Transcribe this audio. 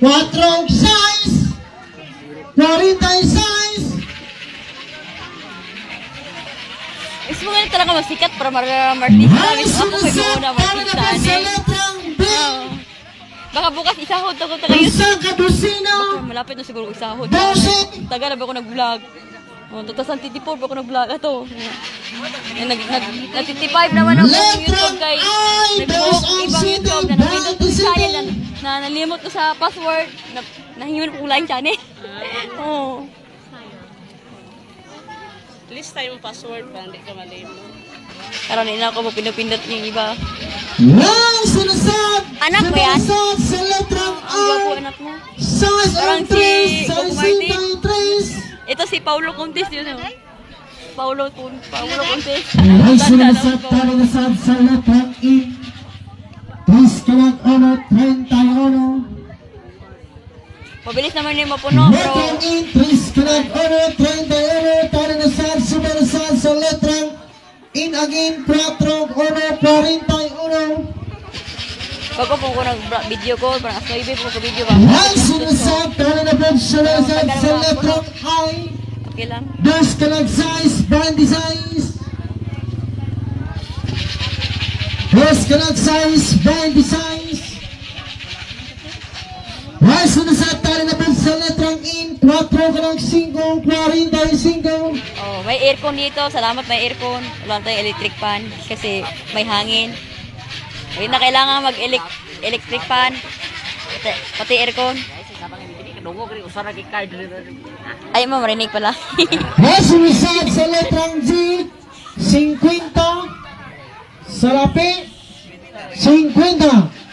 4, 6, 46. Gusto mo nga talaga masikat para martista. Gusto ako kayo muna martista. Baka bukas isahod ako tayo. Isang kadusina. Baka malapit na siguro isahod. 12. Taga na ba ako nag-vlog? O, 2024 ba ako nag-vlog? Ito. Nag-55 naman ako ng YouTube kay nag-book ibang YouTube na napindot ko sa channel na nalimot ko sa password. Nahiwan ko lang channel. Oo. List tayo yung password pa, hindi ka malimot. Karoon na ako pinapindot yung iba. Lang sinasad. Anak mo yan? Sa letrang Ang gwapo anak mo. Parang Size si 3, Coco size Martin. 33. Ito si Paulo Contes yun. Paulo Contes. Lang sinasad, talinasad sa letrang E. 31. Mabilis naman yung mapuno, bro. Letrang E, 31. Talinasad, sumalasad sa letrang in again, 4, 41. Bago po ko nag-video call, parang as baby po ko video ba? Lang sinasad, talinasad, sumalasad sa letrang I. Okay lang. Dos kalag size, 26. Dos kalag size, 26. Lang sinasad, talinasad sa letrang in, 4 kalag 5, 45. Oh, may aircon dito. Salamat may aircon. Wala tayong electric fan kasi may hangin. Hindi na kailangan mag-electric fan. Pati aircon. Ay mo, marinig pala. Nasunisad sa letrang G, 50. Salapi, 50.